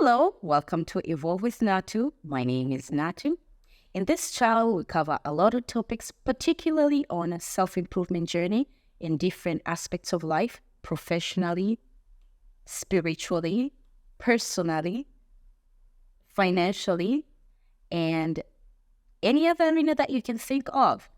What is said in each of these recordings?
Hello, welcome to Evolve with Natu. My name is Natu. In this channel, we cover a lot of topics, particularly on a self-improvement journey in different aspects of life, professionally, spiritually, personally, financially, and any other arena that you can think of.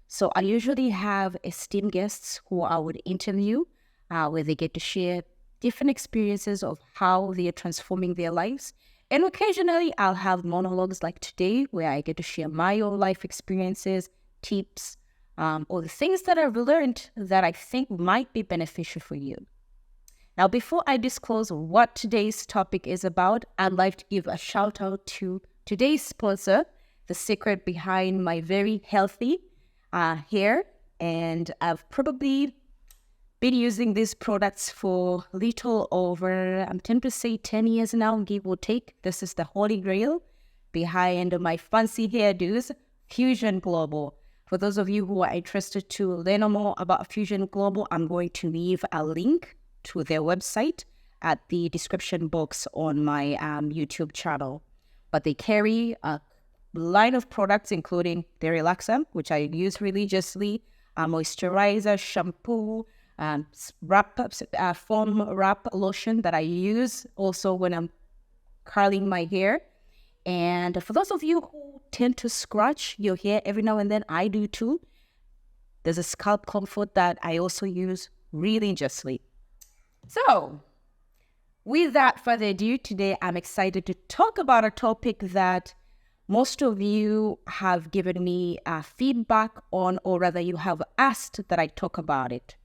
So I usually have esteemed guests who I would interview, where they get to share different experiences of how they are transforming their lives. And occasionally I'll have monologues like today, where I get to share my own life experiences, tips, or the things that I've learned that I think might be beneficial for you. Now, before I disclose what today's topic is about, I'd like to give a shout out to today's sponsor, the secret behind my very healthy hair. And I've probably been using these products for little over, I'm tempted to say 10 years now, give or take. This is the holy grail behind my fancy hairdos, Fusion Global. For those of you who are interested to learn more about Fusion Global, I'm going to leave a link to their website at the description box on my YouTube channel. But they carry a line of products, including the relaxer, which I use religiously, a moisturizer, shampoo, foam wrap lotion that I use also when I'm curling my hair. And for those of you who tend to scratch your hair every now and then, I do too. There's a scalp comfort that I also use religiously. So, without further ado, today I'm excited to talk about a topic that most of you have given me feedback on, or rather you have asked that I talk about it.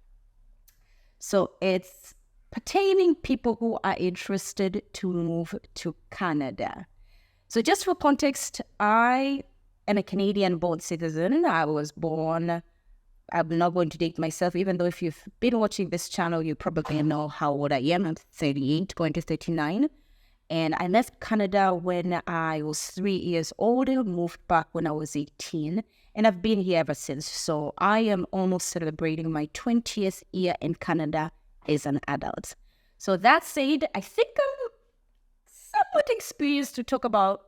So it's pertaining people who are interested to move to Canada. So just for context, I am a Canadian-born citizen. I was born, I'm not going to date myself, even though if you've been watching this channel, you probably know how old I am. I'm 38, going to 39. And I left Canada when I was 3 years old, moved back when I was 18. And I've been here ever since. So I am almost celebrating my 20th year in Canada as an adult. So that said, I think I'm somewhat experienced to talk about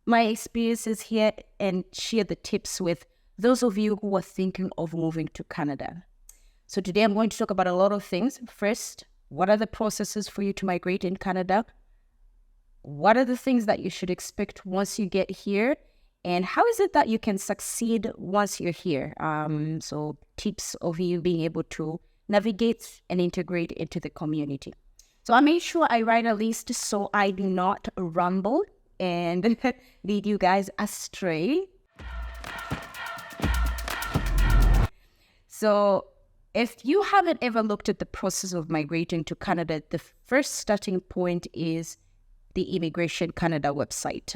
my experiences here and share the tips with those of you who are thinking of moving to Canada. So today I'm going to talk about a lot of things. First, what are the processes for you to migrate in Canada? What are the things that you should expect once you get here? And how is it that you can succeed once you're here? So tips of you being able to navigate and integrate into the community. So I made sure I write a list so I do not ramble and lead you guys astray. So if you haven't ever looked at the process of migrating to Canada, the first starting point is the Immigration Canada website.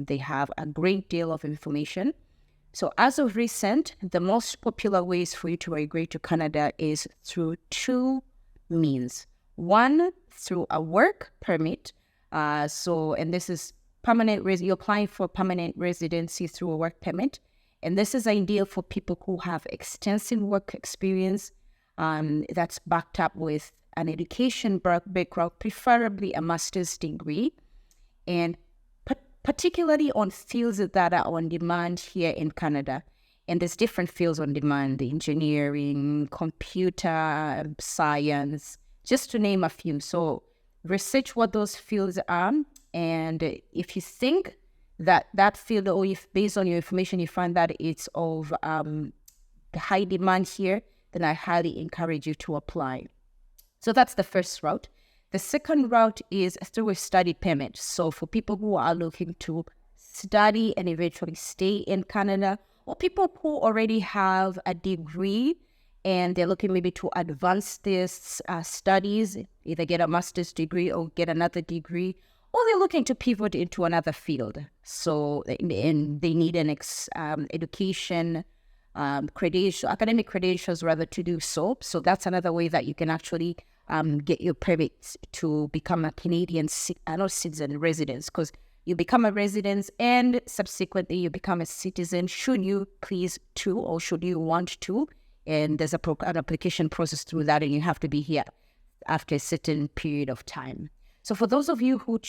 They have a great deal of information. So as of recent, the most popular ways for you to migrate to Canada is through two means. One, through a work permit. And this is permanent, you're applying for permanent residency through a work permit. And this is ideal for people who have extensive work experience that's backed up with an education background, preferably a master's degree, and particularly on fields that are on demand here in Canada. And there's different fields on demand: engineering, computer science, just to name a few. So research what those fields are, and if you think that field, or if based on your information you find that it's of high demand here, then I highly encourage you to apply. So that's the first route. The second route is through a study permit. So for people who are looking to study and eventually stay in Canada, or people who already have a degree and they're looking maybe to advance their studies, either get a master's degree or get another degree, or they're looking to pivot into another field. So and they need an education academic credentials rather to do so. So that's another way that you can actually get your permit to become a Canadian citizen resident, because you become a resident and subsequently you become a citizen should you please to, or should you want to. And there's an application process through that, and you have to be here after a certain period of time. So for those of you who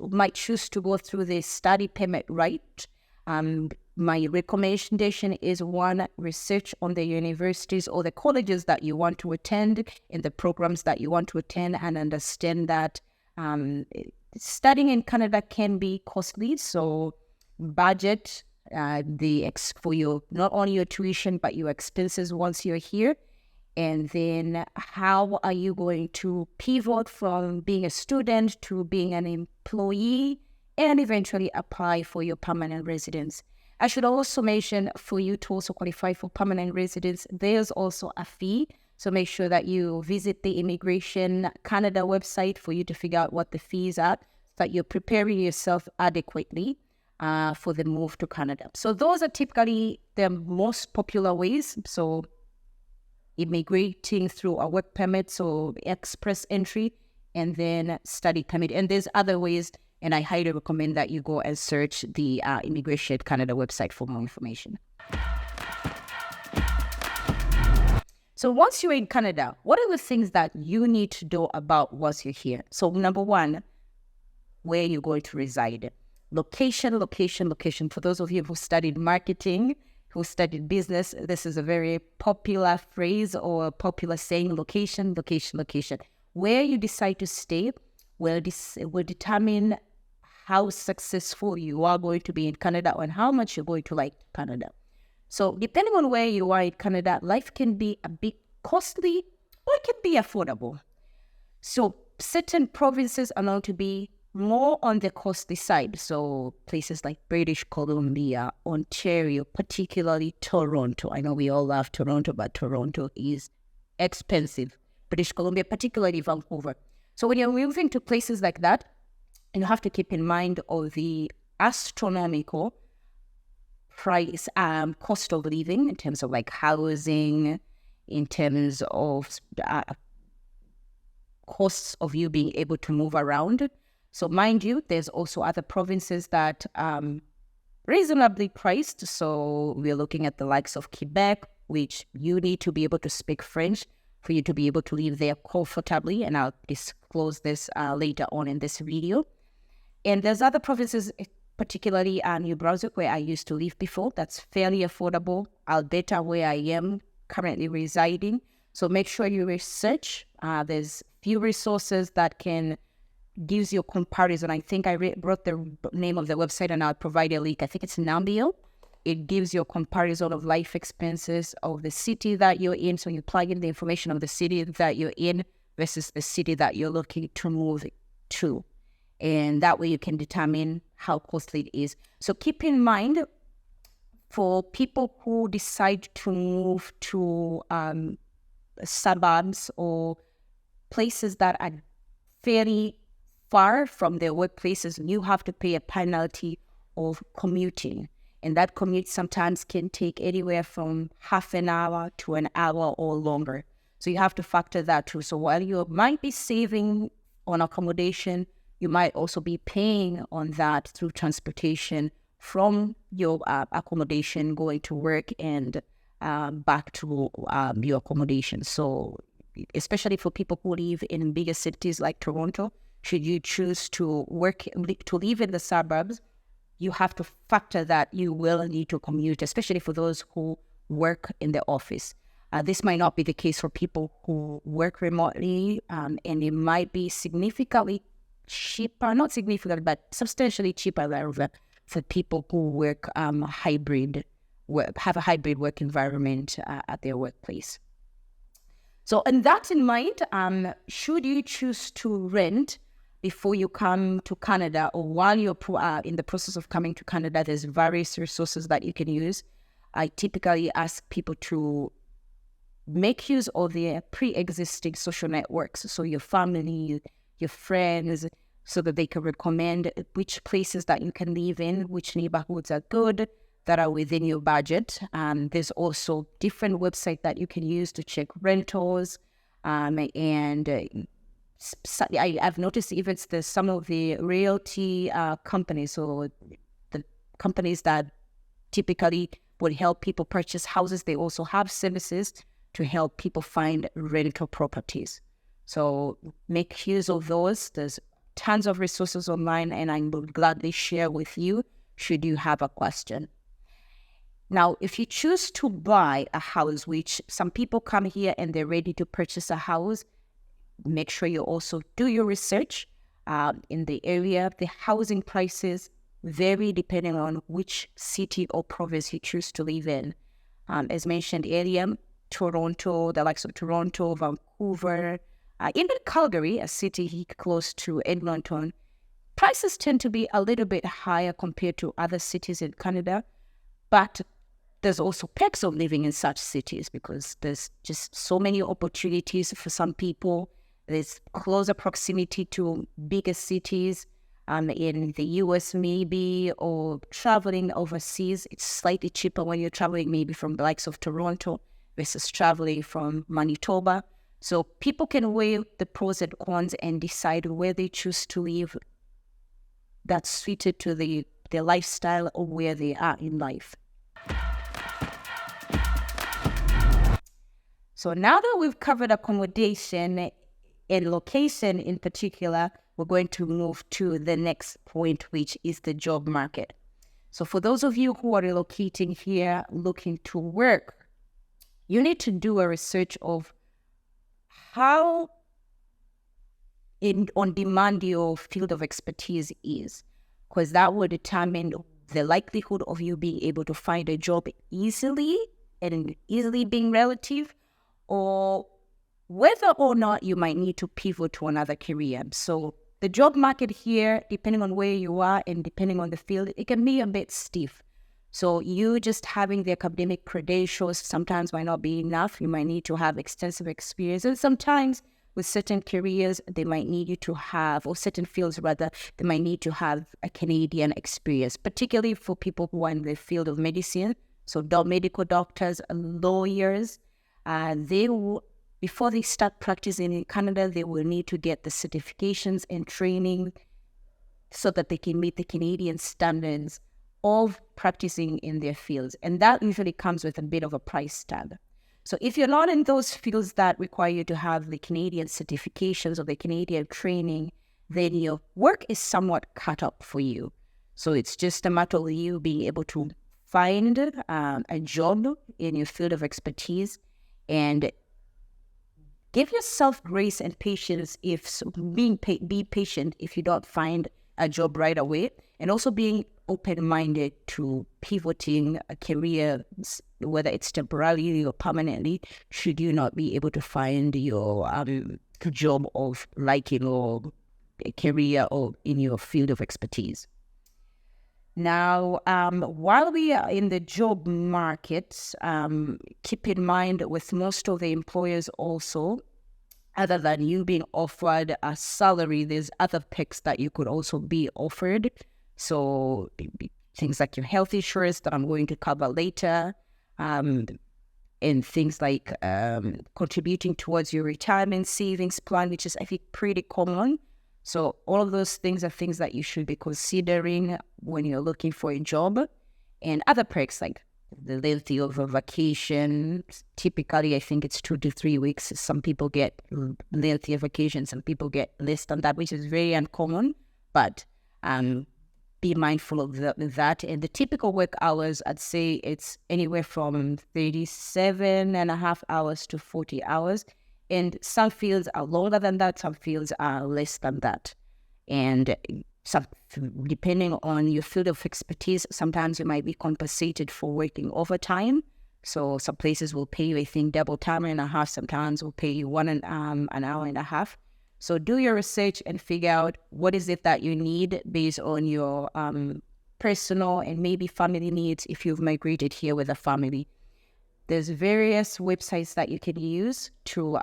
might choose to go through the study permit route, my recommendation is one, research on the universities or the colleges that you want to attend and the programs that you want to attend, and understand that studying in Canada can be costly. So budget for your, not only your tuition, but your expenses once you're here. And then how are you going to pivot from being a student to being an employee and eventually apply for your permanent residence? I should also mention, for you to also qualify for permanent residence, there's also a fee. So make sure that you visit the Immigration Canada website for you to figure out what the fees are, so that you're preparing yourself adequately for the move to Canada. So those are typically the most popular ways. So immigrating through a work permit, so express entry, and then study permit. And there's other ways, and I highly recommend that you go and search the Immigration Canada website for more information. So once you're in Canada, what are the things that you need to know about once you're here? So number one, where you're going to reside. Location. For those of you who studied marketing, who studied business, this is a very popular phrase or popular saying: location. Where you decide to stay will determine how successful you are going to be in Canada and how much you're going to like Canada. So depending on where you are in Canada, life can be a bit costly or it can be affordable. So certain provinces are known to be more on the costly side. So places like British Columbia, Ontario, particularly Toronto. I know we all love Toronto, but Toronto is expensive. British Columbia, particularly Vancouver. So when you're moving to places like that, you have to keep in mind all the astronomical price, cost of living in terms of like housing, in terms of costs of you being able to move around. So mind you, there's also other provinces that reasonably priced. So we're looking at the likes of Quebec, which you need to be able to speak French for you to be able to live there comfortably. And I'll disclose this later on in this video. And there's other provinces, particularly New Brunswick, where I used to live before. That's fairly affordable. Alberta, where I am currently residing. So make sure you research. There's few resources that gives you a comparison. I think I wrote the name of the website and I'll provide a link. I think it's Nambio. It gives you a comparison of life expenses of the city that you're in. So you plug in the information of the city that you're in versus the city that you're looking to move to. And that way you can determine how costly it is. So keep in mind, for people who decide to move to suburbs or places that are fairly far from their workplaces, you have to pay a penalty of commuting. And that commute sometimes can take anywhere from half an hour to an hour or longer. So you have to factor that too. So while you might be saving on accommodation, you might also be paying on that through transportation from your accommodation going to work and back to your accommodation. So especially for people who live in bigger cities like Toronto, should you choose to live in the suburbs, you have to factor that you will need to commute, especially for those who work in the office. This might not be the case for people who work remotely, and it might be significantly cheaper, not significantly, but substantially cheaper for people who work have a hybrid work environment at their workplace. So, and that in mind, should you choose to rent before you come to Canada, or while you're in the process of coming to Canada, there's various resources that you can use. I typically ask people to make use of their pre-existing social networks, so your family, your friends, so that they can recommend which places that you can live in, which neighborhoods are good, that are within your budget. There's also different websites that you can use to check rentals, and I've noticed even some of the realty companies, so the companies that typically would help people purchase houses, they also have services to help people find rental properties. So make use of those. There's tons of resources online, and I will gladly share with you should you have a question. Now, if you choose to buy a house, which some people come here and they're ready to purchase a house, make sure you also do your research in the area. The housing prices vary depending on which city or province you choose to live in. As mentioned earlier, Toronto, the likes of Toronto, Vancouver, even Calgary, a city close to Edmonton, prices tend to be a little bit higher compared to other cities in Canada. But there's also perks of living in such cities because there's just so many opportunities for some people. There's closer proximity to bigger cities in the US maybe, or traveling overseas. It's slightly cheaper when you're traveling maybe from the likes of Toronto versus traveling from Manitoba. So people can weigh the pros and cons and decide where they choose to live that's suited to their lifestyle or where they are in life. So now that we've covered accommodation and location in particular, we're going to move to the next point, which is the job market. So for those of you who are relocating here looking to work, you need to do a research of how on demand your field of expertise is, because that will determine the likelihood of you being able to find a job easily and easily being relative, or whether or not you might need to pivot to another career. So the job market here, depending on where you are and depending on the field, it can be a bit stiff. So you just having the academic credentials sometimes might not be enough. You might need to have extensive experience. And sometimes with certain careers, they might need you to have, or certain fields rather, they might need to have a Canadian experience, particularly for people who are in the field of medicine. So medical doctors, lawyers, they will, before they start practicing in Canada, they will need to get the certifications and training so that they can meet the Canadian standards of practicing in their fields. And that usually comes with a bit of a price tag. So if you're not in those fields that require you to have the Canadian certifications or the Canadian training, then your work is somewhat cut up for you. So it's just a matter of you being able to find a job in your field of expertise, and give yourself grace and patience be patient if you don't find a job right away, and also being open-minded to pivoting a career, whether it's temporarily or permanently, should you not be able to find your job of liking or a career or in your field of expertise. Now, while we are in the job market, keep in mind with most of the employers also, other than you being offered a salary, there's other perks that you could also be offered. So things like your health insurance that I'm going to cover later, and things like contributing towards your retirement savings plan, which is, I think, pretty common. So all of those things are things that you should be considering when you're looking for a job. And other perks like the length of a vacation, typically I think it's 2 to 3 weeks. Some people get lengthier vacations, some people get less than that, which is very uncommon. But be mindful of that. And the typical work hours, I'd say it's anywhere from 37 and a half hours to 40 hours. And some fields are longer than that, some fields are less than that. And depending on your field of expertise, sometimes you might be compensated for working overtime. So some places will pay you, I think, double time and a half. Sometimes will pay you an hour and a half. So do your research and figure out what is it that you need based on your personal and maybe family needs if you've migrated here with a family. There's various websites that you can use to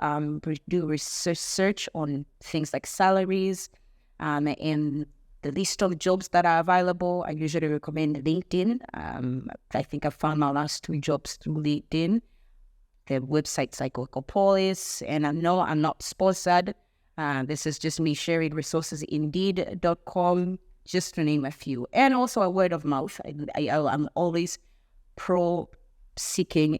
do research on things like salaries and the list of jobs that are available. I usually recommend LinkedIn. I think I found my last 2 jobs through LinkedIn. The websites like Okopolis, and I know I'm not sponsored. This is just me sharing resources, Indeed.com, just to name a few. And also a word of mouth. I'm always seeking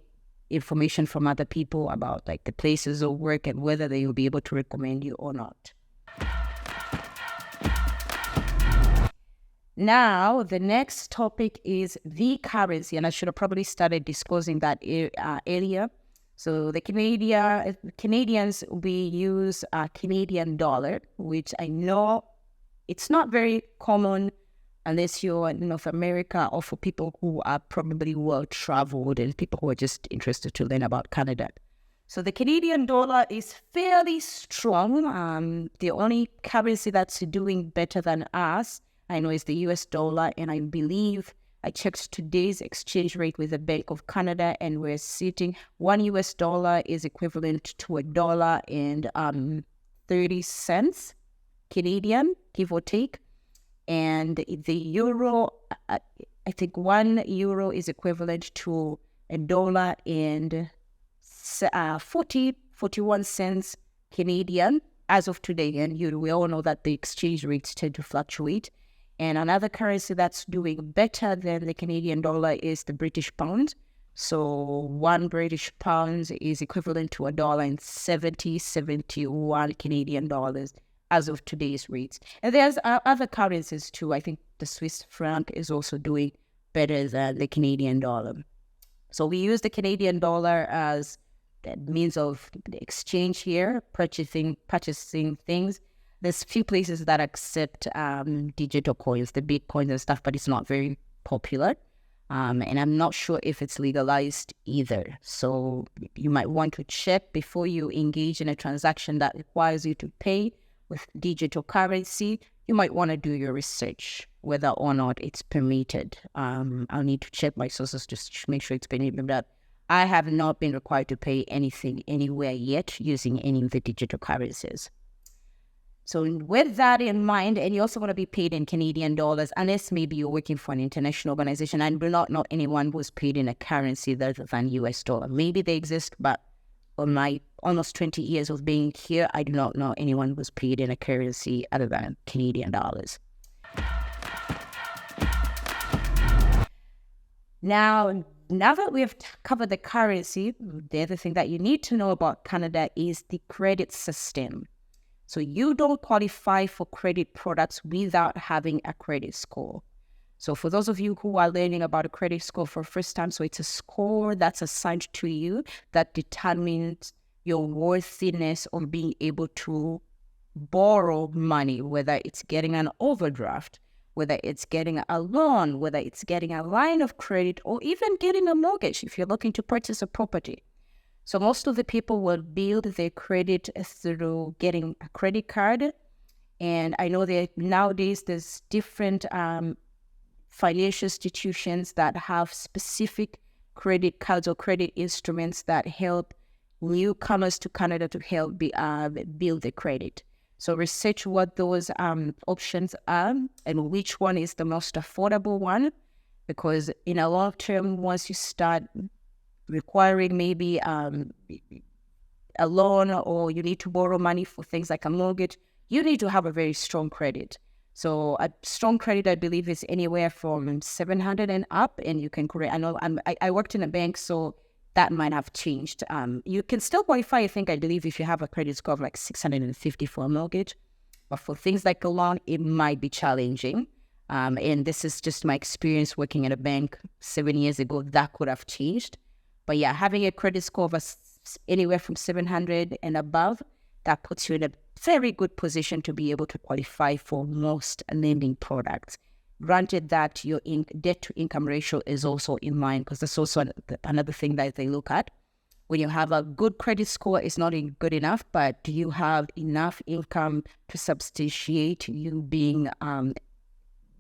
information from other people about like the places of work and whether they will be able to recommend you or not. Now, the next topic is the currency, and I should have probably started disclosing that earlier. So the Canadians, we use a Canadian dollar, which I know it's not very common unless you're in North America or for people who are probably well-traveled and people who are just interested to learn about Canada. So the Canadian dollar is fairly strong. The only currency that's doing better than us, I know, is the US dollar. And I believe I checked today's exchange rate with the Bank of Canada, and we're sitting, $1 is equivalent to $1.30 Canadian, give or take. And the euro, I think €1 is equivalent to $1.41 Canadian as of today. And we all know that the exchange rates tend to fluctuate. And another currency that's doing better than the Canadian dollar is the British pound. So one British pound is equivalent to $1.71 Canadian dollars as of today's rates. And there's other currencies too. I think the Swiss franc is also doing better than the Canadian dollar. So we use the Canadian dollar as a means of exchange here, purchasing things. There's few places that accept digital coins, the Bitcoins and stuff, but it's not very popular. And I'm not sure if it's legalized either. So you might want to check before you engage in a transaction that requires you to pay with digital currency. You might want to do your research whether or not it's permitted. I'll need to check my sources to make sure it's permitted. But I have not been required to pay anything anywhere yet using any of the digital currencies. So with that in mind, and you also want to be paid in Canadian dollars, unless maybe you're working for an international organization. I do not know anyone who's paid in a currency other than US dollar. Maybe they exist, but on my almost 20 years of being here, I do not know anyone who's paid in a currency other than Canadian dollars. Now that we have covered the currency, the other thing that you need to know about Canada is the credit system. So you don't qualify for credit products without having a credit score. So for those of you who are learning about a credit score for the first time, so it's a score that's assigned to you that determines your worthiness of being able to borrow money, whether it's getting an overdraft, whether it's getting a loan, whether it's getting a line of credit, or even getting a mortgage if you're looking to purchase a property. So most of the people will build their credit through getting a credit card. And I know that nowadays there's different financial institutions that have specific credit cards or credit instruments that help newcomers to Canada to help build their credit. So research what those options are and which one is the most affordable one, because in a long term, once you start requiring maybe a loan or you need to borrow money for things like a mortgage, you need to have a very strong credit. So a strong credit, I believe, is anywhere from 700 and up, and you can create. I know I worked in a bank, so that might have changed. You can still qualify, I believe, if you have a credit score of like 650 for a mortgage. But for things like a loan, it might be challenging. And this is just my experience working at a bank 7 years ago. That could have changed. But yeah, having a credit score of anywhere from 700 and above, that puts you in a very good position to be able to qualify for most lending products. Granted that your debt-to-income ratio is also in line, because that's also another thing that they look at. When you have a good credit score, it's not good enough, but do you have enough income to substantiate you being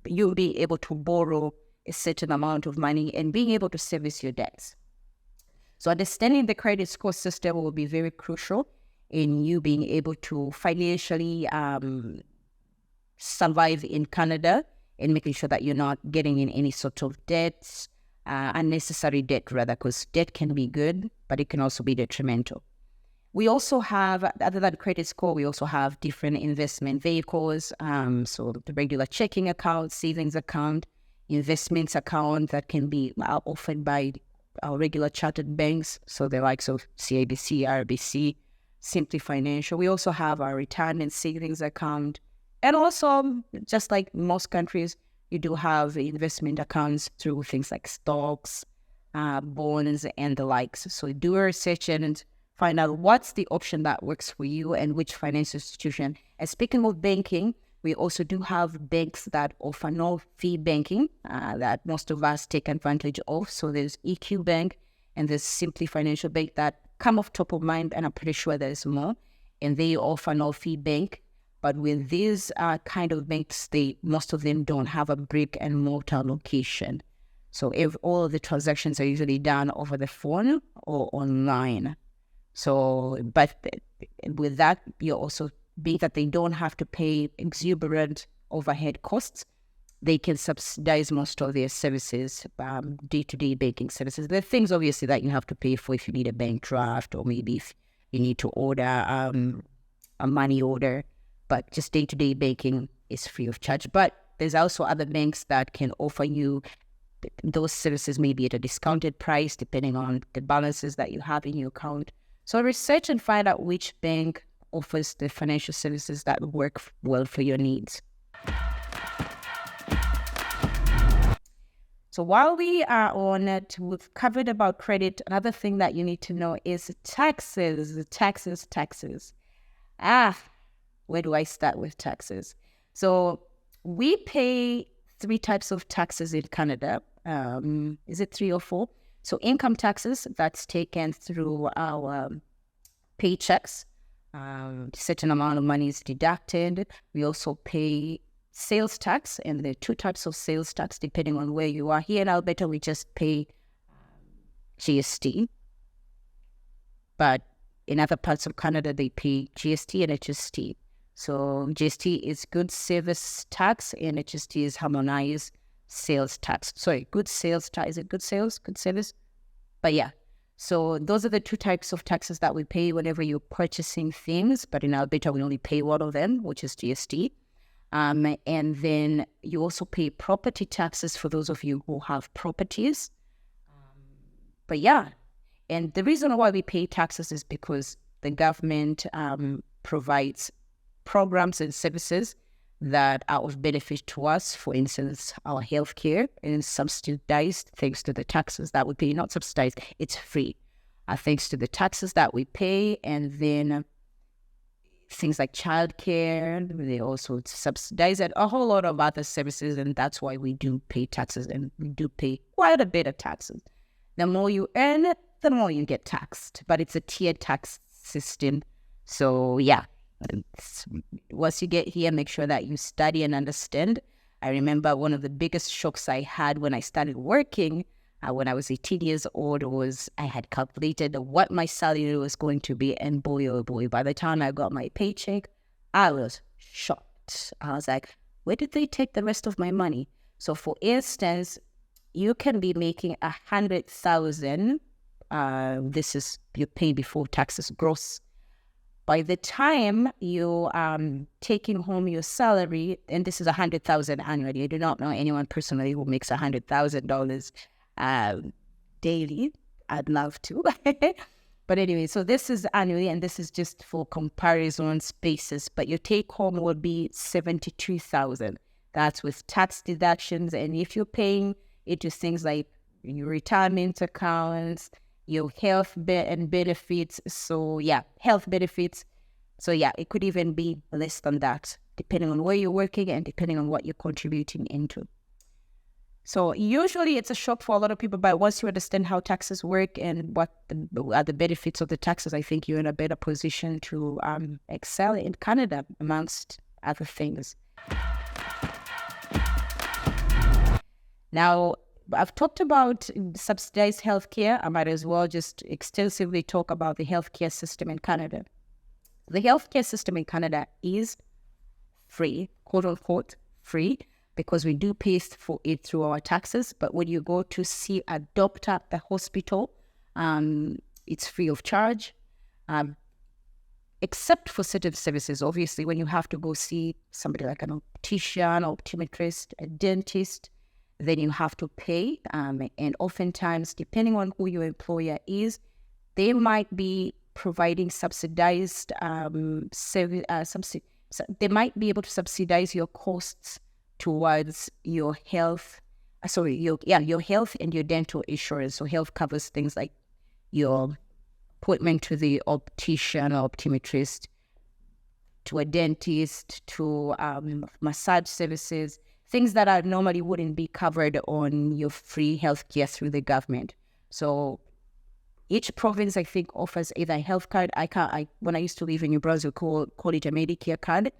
able to borrow a certain amount of money and being able to service your debts? So understanding the credit score system will be very crucial in you being able to financially survive in Canada and making sure that you're not getting in any sort of debts, unnecessary debt rather, because debt can be good, but it can also be detrimental. We also have, other than credit score, we also have different investment vehicles. So the regular checking account, savings account, investments account that can be offered by our regular chartered banks. So the likes of CIBC, RBC, Simply Financial. We also have our retirement savings account. And also, just like most countries, You do have investment accounts through things like stocks, bonds, and the likes. So do a research and find out what's the option that works for you and which financial institution. And speaking of banking, we also do have banks that offer no-fee banking that most of us take advantage of. So there's EQ Bank and there's Simply Financial Bank that come off top of mind, and I'm pretty sure there's more. And they offer no-fee bank. But with these kind of banks, most of them don't have a brick and mortar location. So if all of the transactions are usually done over the phone or online. So, but with that, you also being that they don't have to pay exuberant overhead costs, they can subsidize most of their services, day-to-day banking services. There are things obviously that you have to pay for if you need a bank draft or maybe if you need to order a money order, but just day-to-day banking is free of charge. But there's also other banks that can offer you those services maybe at a discounted price depending on the balances that you have in your account. So research and find out which bank offers the financial services that work well for your needs. So while we are on it, we've covered about credit. Another thing that you need to know is taxes. Where do I start with taxes? So we pay 3 types of taxes in Canada. Is it 3 or 4? So income taxes, that's taken through our paychecks. Certain amount of money is deducted. We also pay sales tax, and there are 2 types of sales tax depending on where you are. Here in Alberta, we just pay GST. But in other parts of Canada, they pay GST and HST. So GST is goods service tax and HST is harmonized sales tax. Sorry, good sales tax. Is it good sales? Good service? But yeah. So those are the 2 types of taxes that we pay whenever you're purchasing things. But in Alberta, we only pay one of them, which is GST. And then you also pay property taxes for those of you who have properties. But yeah, and the reason why we pay taxes is because the government provides programs and services that are of benefit to us. For instance, our healthcare is subsidized thanks to the taxes that we pay. Not subsidized, it's free. Thanks to the taxes that we pay. And then things like childcare, they also subsidize it, a whole lot of other services. And that's why we do pay taxes, and we do pay quite a bit of taxes. The more you earn, the more you get taxed. But it's a tiered tax system. So yeah. Once you get here, make sure that you study and understand. I remember one of the biggest shocks I had when I started working when I was 18 years old was I had calculated what my salary was going to be, and boy, oh boy, by the time I got my paycheck, I was shocked. I was like, where did they take the rest of my money? So for instance, you can be making 100,000. This is you pay before taxes gross. By the time you're taking home your salary, and this is 100,000 annually. I do not know anyone personally who makes $100,000 daily. I'd love to. But anyway, so this is annually, and this is just for comparison basis. But your take home will be 72,000. That's with tax deductions, and if you're paying into things like your retirement accounts, your health and benefits. So yeah, health benefits. So yeah, it could even be less than that, depending on where you're working and depending on what you're contributing into. So usually it's a shock for a lot of people, but once you understand how taxes work and what are the benefits of the taxes, I think you're in a better position to excel in Canada, amongst other things. Now, I've talked about subsidized healthcare. I might as well just extensively talk about the healthcare system in Canada. The healthcare system in Canada is free, quote unquote, free, because we do pay for it through our taxes. But when you go to see a doctor at the hospital, it's free of charge, except for certain services. Obviously, when you have to go see somebody like an optician, optometrist, a dentist, then you have to pay. And oftentimes, depending on who your employer is, they might be providing subsidized service. They might be able to subsidize your costs towards your health. Your health and your dental insurance. So health covers things like your appointment to the optician or optometrist, to a dentist, to massage services, things that are normally wouldn't be covered on your free healthcare through the government. So each province, I think, offers either a health card. When I used to live in New Brunswick, call it a Medicare card.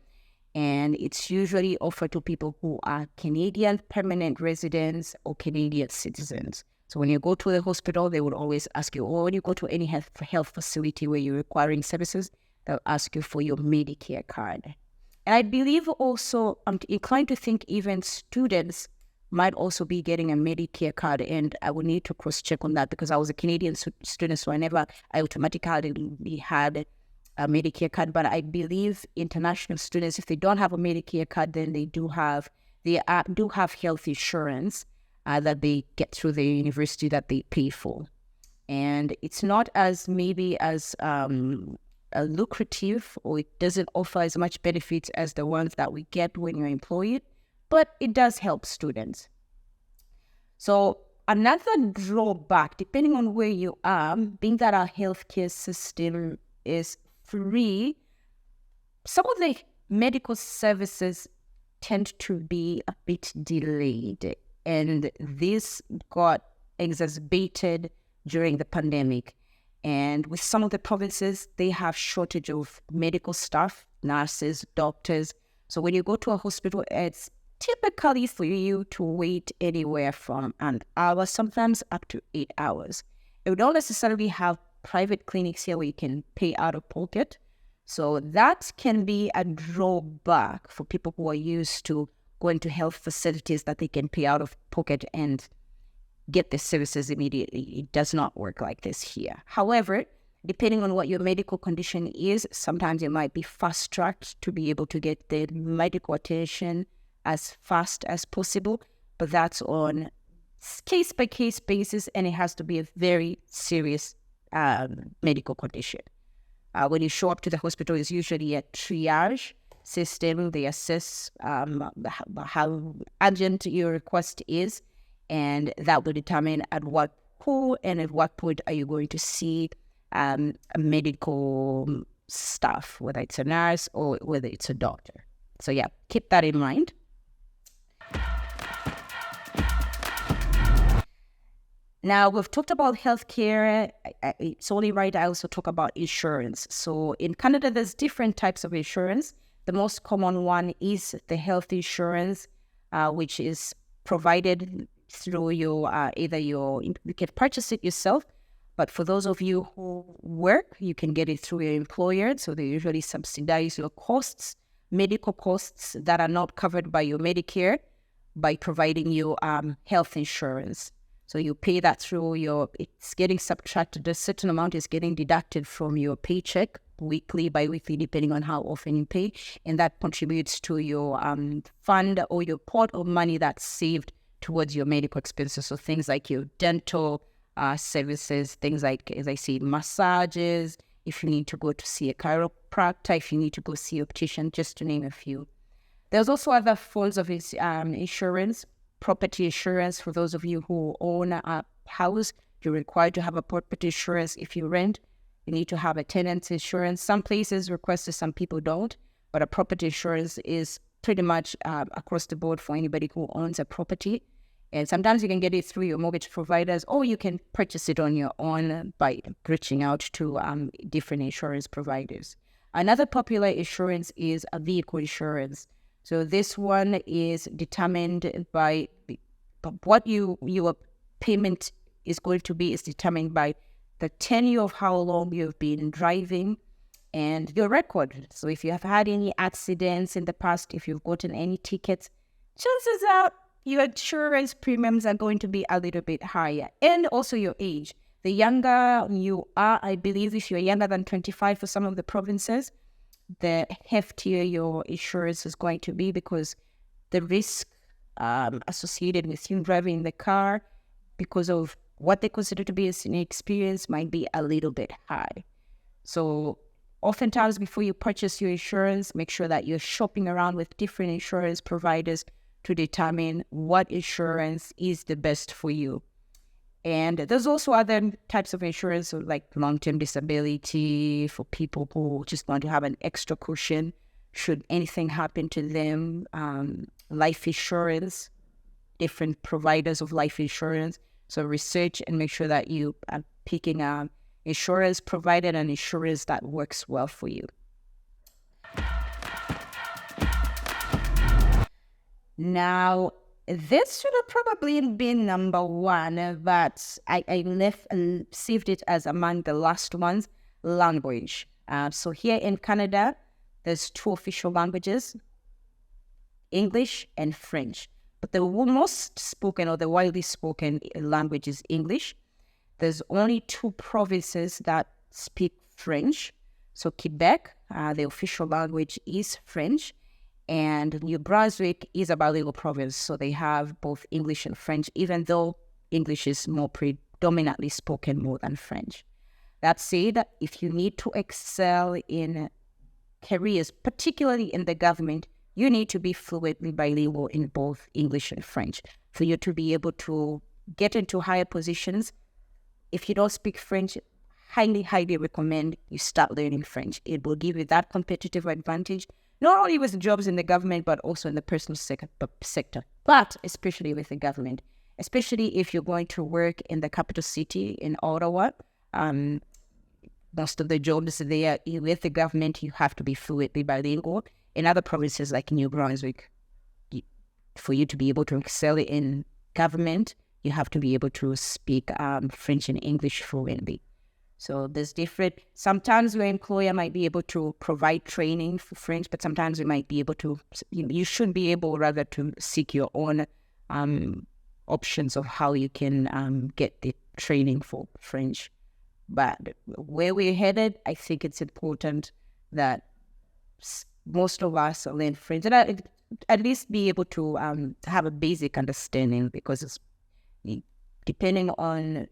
And it's usually offered to people who are Canadian permanent residents or Canadian citizens. So when you go to the hospital, they would always ask you, or when you go to any health facility where you're requiring services, they'll ask you for your Medicare card. And I believe also, I'm inclined to think even students might also be getting a Medicare card, and I would need to cross-check on that because I was a Canadian student, so I automatically had a Medicare card. But I believe international students, if they don't have a Medicare card, then they do have health insurance that they get through the university that they pay for. And it's not as lucrative, or it doesn't offer as much benefits as the ones that we get when you're employed, but it does help students. So another drawback, depending on where you are, being that our healthcare system is free, some of the medical services tend to be a bit delayed. And this got exacerbated during the pandemic. And with some of the provinces, they have shortage of medical staff, nurses, doctors. So when you go to a hospital, it's typically for you to wait anywhere from an hour, sometimes up to 8 hours. We don't necessarily have private clinics here where you can pay out of pocket. So that can be a drawback for people who are used to going to health facilities that they can pay out of pocket and get the services immediately. It does not work like this here. However, depending on what your medical condition is, sometimes it might be fast-tracked to be able to get the medical attention as fast as possible, but that's on case-by-case basis, and it has to be a very serious medical condition. When you show up to the hospital, it's usually a triage system. They assess how urgent your request is, and that will determine at what point are you going to see a medical staff, whether it's a nurse or whether it's a doctor. So yeah, keep that in mind. Now, we've talked about healthcare. It's only right I also talk about insurance. So in Canada, there's different types of insurance. The most common one is the health insurance, which is provided through you can purchase it yourself. But for those of you who work, you can get it through your employer. So they usually subsidize your costs, medical costs that are not covered by your Medicare, by providing you health insurance. So you pay that through it's getting subtracted. A certain amount is getting deducted from your paycheck, weekly, bi-weekly, depending on how often you pay. And that contributes to your fund or your pot of money that's saved towards your medical expenses. So things like your dental services, things like, as I say, massages, if you need to go to see a chiropractor, if you need to go see an optician, just to name a few. There's also other forms of insurance. Property insurance, for those of you who own a house, you're required to have a property insurance. If you rent, you need to have a tenant insurance. Some places request it, some people don't, but a property insurance is pretty much across the board for anybody who owns a property. And sometimes you can get it through your mortgage providers, or you can purchase it on your own by reaching out to different insurance providers. Another popular insurance is a vehicle insurance. So this one is determined by what your payment is going to be, is determined by the tenure of how long you've been driving and your record. So if you have had any accidents in the past, if you've gotten any tickets, chances are your insurance premiums are going to be a little bit higher. And also your age. The younger you are, I believe if you're younger than 25 for some of the provinces, the heftier your insurance is going to be, because the risk associated with you driving the car because of what they consider to be an experience might be a little bit high. So oftentimes before you purchase your insurance, make sure that you're shopping around with different insurance providers to determine what insurance is the best for you. And there's also other types of insurance, like long-term disability for people who just want to have an extra cushion should anything happen to them, life insurance, different providers of life insurance. So research and make sure that you are picking insurance provider and insurance that works well for you. Now, this should have probably been number one, but I left and saved it as among the last ones, language. So here in Canada, there's 2 official languages, English and French. But the most spoken or the widely spoken language is English. There's only 2 provinces that speak French. So Quebec, the official language is French. And New Brunswick is a bilingual province, so they have both English and French, even though English is more predominantly spoken more than French. That said, if you need to excel in careers, particularly in the government, you need to be fluently bilingual in both English and French for you to be able to get into higher positions. If you don't speak French, highly recommend you start learning French. It will give you that competitive advantage, not only with jobs in the government, but also in the personal sector, but especially with the government, especially if you're going to work in the capital city in Ottawa. Most of the jobs there with the government, you have to be fluently bilingual. In other provinces like New Brunswick, for you to be able to excel in government, you have to be able to speak French and English fluently. So there's different, sometimes your employer might be able to provide training for French, but sometimes you might be able to, you should be able rather to seek your own options of how you can get the training for French. But where we're headed, I think it's important that most of us learn French and at least be able to have a basic understanding, because it's, depending on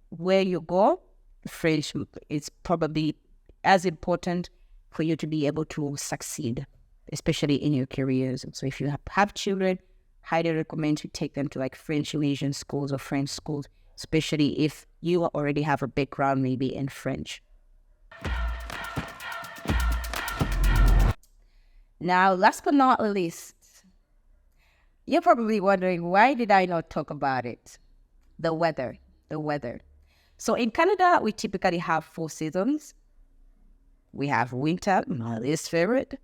where you go, French is probably as important for you to be able to succeed, especially in your careers. And so if you have children, highly recommend you take them to like French Asian schools or French schools, especially if you already have a background maybe in French. Now, last but not least, you're probably wondering, why did I not talk about it? The weather. So in Canada, we typically have 4 seasons. We have winter, my least favorite,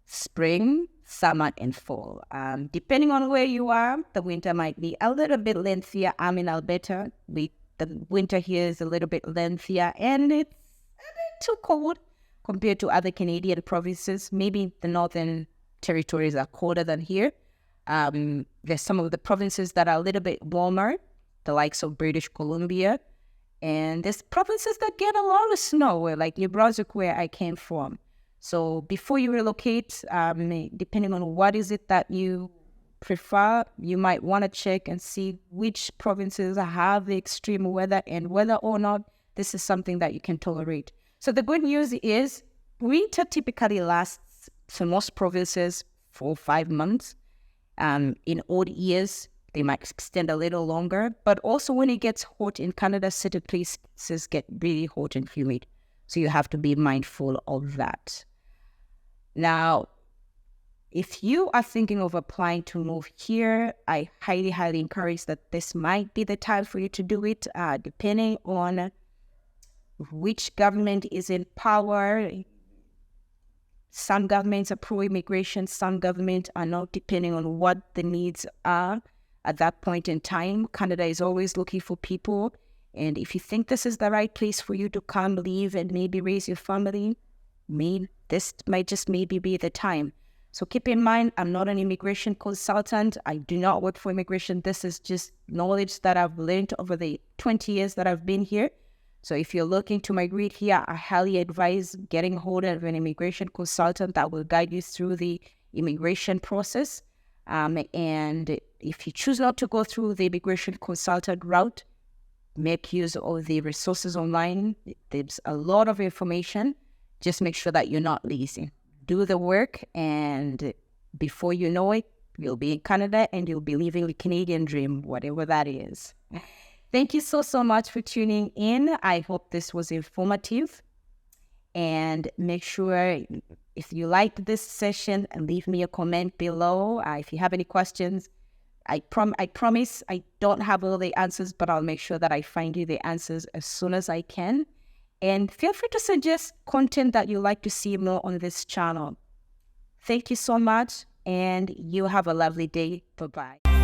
spring, summer, and fall. Depending on where you are, the winter might be a little bit lengthier. I'm in Alberta. The winter here is a little bit lengthier, and it's a bit too cold compared to other Canadian provinces. Maybe the northern territories are colder than here. There's some of the provinces that are a little bit warmer, the likes of British Columbia. And there's provinces that get a lot of snow, like New Brunswick, where I came from. So before you relocate, depending on what is it that you prefer, you might want to check and see which provinces have the extreme weather and whether or not this is something that you can tolerate. So the good news is winter typically lasts for most provinces 4 or 5 months. In odd years, they might extend a little longer. But also when it gets hot in Canada, certain places get really hot and humid. So you have to be mindful of that. Now, if you are thinking of applying to move here, I highly encourage that this might be the time for you to do it, depending on which government is in power. Some governments are pro-immigration, some governments are not, depending on what the needs are at that point in time. Canada is always looking for people. And if you think this is the right place for you to come, live, and maybe raise your family, this might just maybe be the time. So keep in mind, I'm not an immigration consultant. I do not work for immigration. This is just knowledge that I've learned over the 20 years that I've been here. So if you're looking to migrate here, I highly advise getting hold of an immigration consultant that will guide you through the immigration process. And if you choose not to go through the immigration consultant route, make use of the resources online. There's a lot of information. Just make sure that you're not lazy. Do the work, and before you know it, You'll be in Canada and you'll be living the Canadian dream, whatever that is. Thank you so much for tuning in. I hope this was informative. And make sure, if you liked this session, leave me a comment below. If you have any questions, I promise I don't have all the answers, but I'll make sure that I find you the answers as soon as I can. And feel free to suggest content that you'd like to see more on this channel. Thank you so much, and you have a lovely day. Bye-bye.